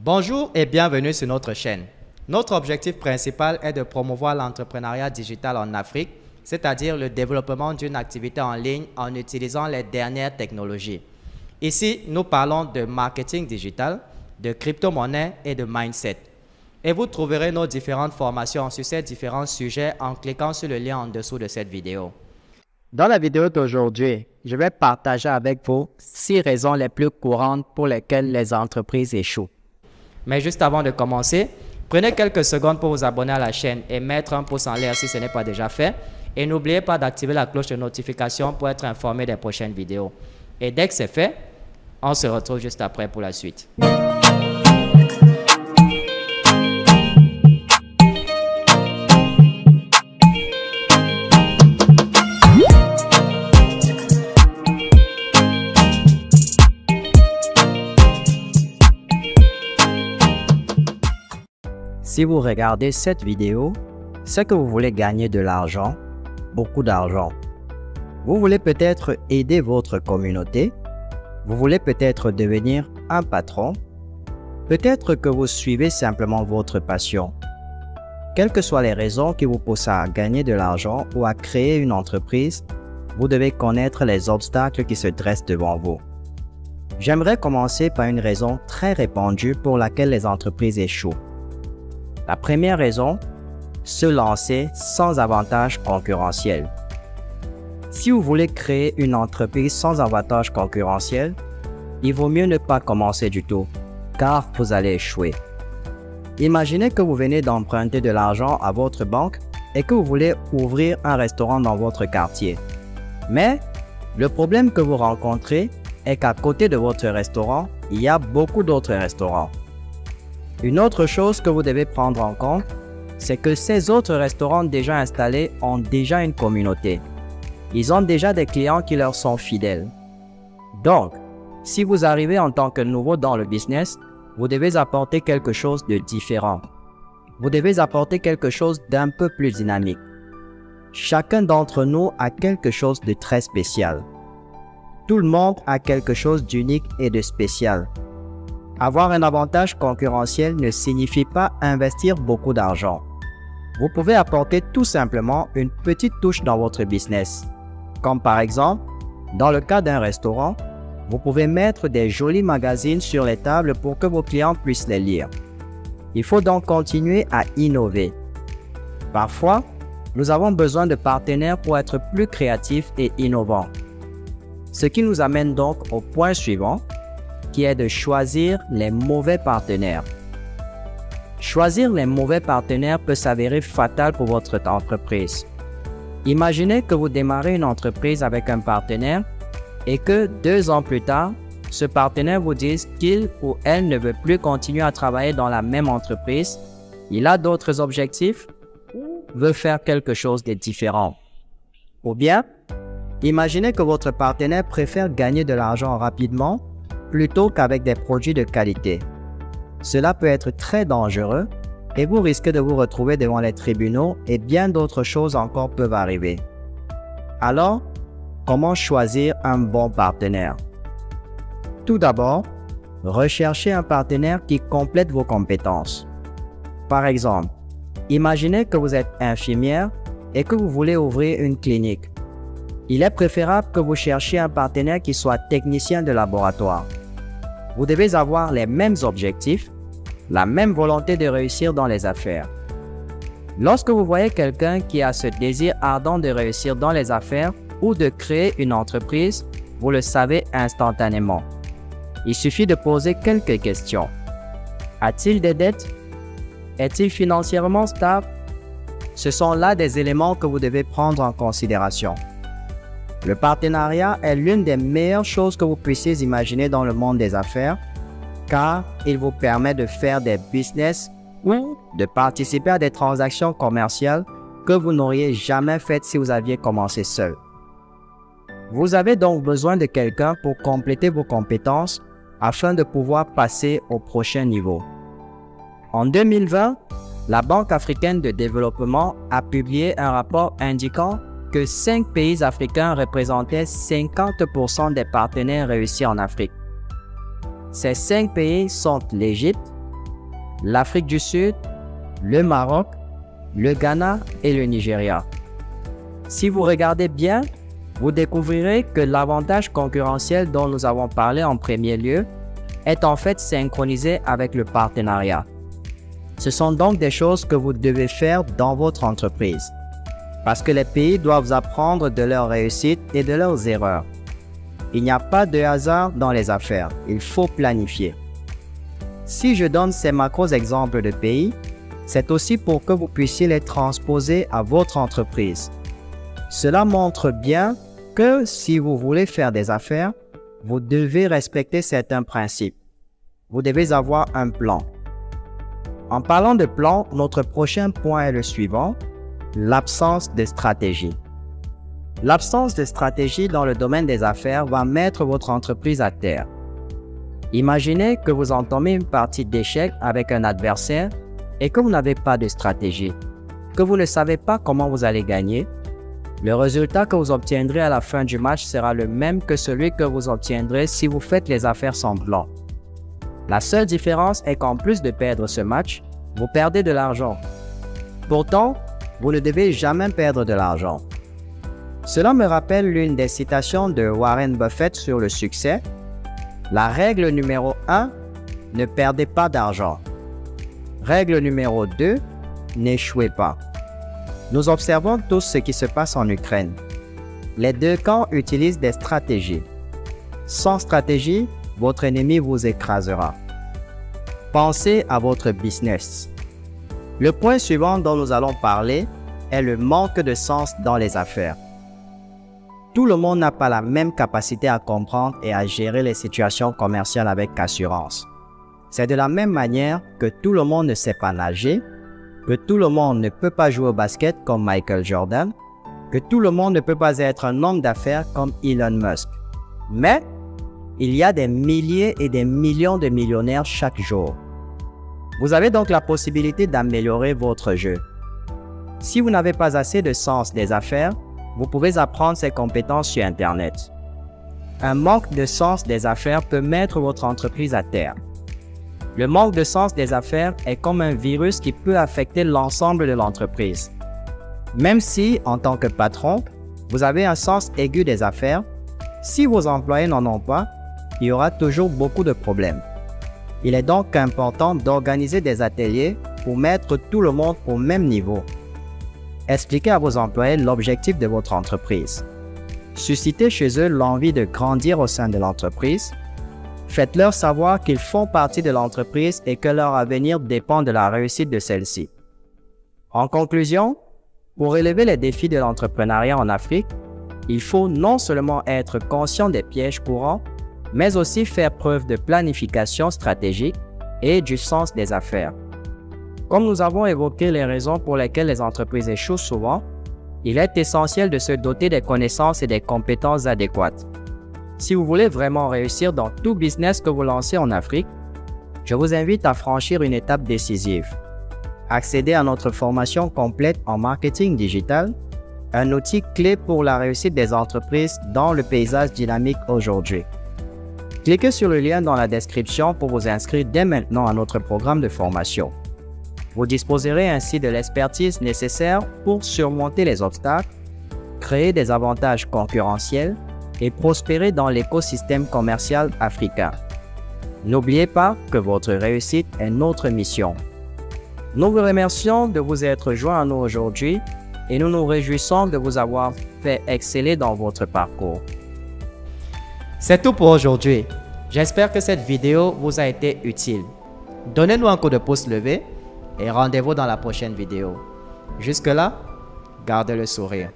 Bonjour et bienvenue sur notre chaîne. Notre objectif principal est de promouvoir l'entrepreneuriat digital en Afrique, c'est-à-dire le développement d'une activité en ligne en utilisant les dernières technologies. Ici, nous parlons de marketing digital, de crypto-monnaie et de mindset. Et vous trouverez nos différentes formations sur ces différents sujets en cliquant sur le lien en dessous de cette vidéo. Dans la vidéo d'aujourd'hui, je vais partager avec vous 6 raisons les plus courantes pour lesquelles les entreprises échouent. Mais juste avant de commencer, prenez quelques secondes pour vous abonner à la chaîne et mettre un pouce en l'air si ce n'est pas déjà fait. Et n'oubliez pas d'activer la cloche de notification pour être informé des prochaines vidéos. Et dès que c'est fait, on se retrouve juste après pour la suite. Si vous regardez cette vidéo, c'est que vous voulez gagner de l'argent, beaucoup d'argent. Vous voulez peut-être aider votre communauté. Vous voulez peut-être devenir un patron. Peut-être que vous suivez simplement votre passion. Quelles que soient les raisons qui vous poussent à gagner de l'argent ou à créer une entreprise, vous devez connaître les obstacles qui se dressent devant vous. J'aimerais commencer par une raison très répandue pour laquelle les entreprises échouent. La première raison, se lancer sans avantage concurrentiel. Si vous voulez créer une entreprise sans avantage concurrentiel, il vaut mieux ne pas commencer du tout, car vous allez échouer. Imaginez que vous venez d'emprunter de l'argent à votre banque et que vous voulez ouvrir un restaurant dans votre quartier. Mais le problème que vous rencontrez est qu'à côté de votre restaurant, il y a beaucoup d'autres restaurants. Une autre chose que vous devez prendre en compte, c'est que ces autres restaurants déjà installés ont déjà une communauté. Ils ont déjà des clients qui leur sont fidèles. Donc, si vous arrivez en tant que nouveau dans le business, vous devez apporter quelque chose de différent. Vous devez apporter quelque chose d'un peu plus dynamique. Chacun d'entre nous a quelque chose de très spécial. Tout le monde a quelque chose d'unique et de spécial. Avoir un avantage concurrentiel ne signifie pas investir beaucoup d'argent. Vous pouvez apporter tout simplement une petite touche dans votre business. Comme par exemple, dans le cas d'un restaurant, vous pouvez mettre des jolis magazines sur les tables pour que vos clients puissent les lire. Il faut donc continuer à innover. Parfois, nous avons besoin de partenaires pour être plus créatifs et innovants. Ce qui nous amène donc au point suivant, qui est de choisir les mauvais partenaires. Choisir les mauvais partenaires peut s'avérer fatal pour votre entreprise. Imaginez que vous démarrez une entreprise avec un partenaire et que 2 ans plus tard, ce partenaire vous dise qu'il ou elle ne veut plus continuer à travailler dans la même entreprise, il a d'autres objectifs ou veut faire quelque chose de différent. Ou bien, imaginez que votre partenaire préfère gagner de l'argent rapidement plutôt qu'avec des produits de qualité. Cela peut être très dangereux et vous risquez de vous retrouver devant les tribunaux et bien d'autres choses encore peuvent arriver. Alors, comment choisir un bon partenaire? Tout d'abord, recherchez un partenaire qui complète vos compétences. Par exemple, imaginez que vous êtes infirmière et que vous voulez ouvrir une clinique. Il est préférable que vous cherchiez un partenaire qui soit technicien de laboratoire. Vous devez avoir les mêmes objectifs, la même volonté de réussir dans les affaires. Lorsque vous voyez quelqu'un qui a ce désir ardent de réussir dans les affaires ou de créer une entreprise, vous le savez instantanément. Il suffit de poser quelques questions. A-t-il des dettes? Est-il financièrement stable? Ce sont là des éléments que vous devez prendre en considération. Le partenariat est l'une des meilleures choses que vous puissiez imaginer dans le monde des affaires, car il vous permet de faire des business ou de participer à des transactions commerciales que vous n'auriez jamais faites si vous aviez commencé seul. Vous avez donc besoin de quelqu'un pour compléter vos compétences afin de pouvoir passer au prochain niveau. En 2020, la Banque africaine de développement a publié un rapport indiquant que 5 pays africains représentaient 50% des partenaires réussis en Afrique. Ces 5 pays sont l'Égypte, l'Afrique du Sud, le Maroc, le Ghana et le Nigeria. Si vous regardez bien, vous découvrirez que l'avantage concurrentiel dont nous avons parlé en premier lieu est en fait synchronisé avec le partenariat. Ce sont donc des choses que vous devez faire dans votre entreprise, parce que les pays doivent apprendre de leurs réussites et de leurs erreurs. Il n'y a pas de hasard dans les affaires, il faut planifier. Si je donne ces macros exemples de pays, c'est aussi pour que vous puissiez les transposer à votre entreprise. Cela montre bien que si vous voulez faire des affaires, vous devez respecter certains principes. Vous devez avoir un plan. En parlant de plan, notre prochain point est le suivant, l'absence de stratégie. L'absence de stratégie dans le domaine des affaires va mettre votre entreprise à terre. Imaginez que vous entamez une partie d'échecs avec un adversaire et que vous n'avez pas de stratégie, que vous ne savez pas comment vous allez gagner. Le résultat que vous obtiendrez à la fin du match sera le même que celui que vous obtiendrez si vous faites les affaires sans plan. La seule différence est qu'en plus de perdre ce match, vous perdez de l'argent. Pourtant, vous ne devez jamais perdre de l'argent. Cela me rappelle l'une des citations de Warren Buffett sur le succès. La règle numéro 1, ne perdez pas d'argent. Règle numéro 2, n'échouez pas. Nous observons tous ce qui se passe en Ukraine. Les deux camps utilisent des stratégies. Sans stratégie, votre ennemi vous écrasera. Pensez à votre business. Le point suivant dont nous allons parler est le manque de sens dans les affaires. Tout le monde n'a pas la même capacité à comprendre et à gérer les situations commerciales avec assurance. C'est de la même manière que tout le monde ne sait pas nager, que tout le monde ne peut pas jouer au basket comme Michael Jordan, que tout le monde ne peut pas être un homme d'affaires comme Elon Musk. Mais il y a des milliers et des millions de millionnaires chaque jour. Vous avez donc la possibilité d'améliorer votre jeu. Si vous n'avez pas assez de sens des affaires, vous pouvez apprendre ces compétences sur Internet. Un manque de sens des affaires peut mettre votre entreprise à terre. Le manque de sens des affaires est comme un virus qui peut affecter l'ensemble de l'entreprise. Même si, en tant que patron, vous avez un sens aigu des affaires, si vos employés n'en ont pas, il y aura toujours beaucoup de problèmes. Il est donc important d'organiser des ateliers pour mettre tout le monde au même niveau. Expliquez à vos employés l'objectif de votre entreprise. Suscitez chez eux l'envie de grandir au sein de l'entreprise. Faites-leur savoir qu'ils font partie de l'entreprise et que leur avenir dépend de la réussite de celle-ci. En conclusion, pour relever les défis de l'entrepreneuriat en Afrique, il faut non seulement être conscient des pièges courants, mais aussi faire preuve de planification stratégique et du sens des affaires. Comme nous avons évoqué les raisons pour lesquelles les entreprises échouent souvent, il est essentiel de se doter des connaissances et des compétences adéquates. Si vous voulez vraiment réussir dans tout business que vous lancez en Afrique, je vous invite à franchir une étape décisive. Accédez à notre formation complète en marketing digital, un outil clé pour la réussite des entreprises dans le paysage dynamique aujourd'hui. Cliquez sur le lien dans la description pour vous inscrire dès maintenant à notre programme de formation. Vous disposerez ainsi de l'expertise nécessaire pour surmonter les obstacles, créer des avantages concurrentiels et prospérer dans l'écosystème commercial africain. N'oubliez pas que votre réussite est notre mission. Nous vous remercions de vous être joints à nous aujourd'hui et nous nous réjouissons de vous avoir fait exceller dans votre parcours. C'est tout pour aujourd'hui. J'espère que cette vidéo vous a été utile. Donnez-nous un coup de pouce levé et rendez-vous dans la prochaine vidéo. Jusque-là, gardez le sourire.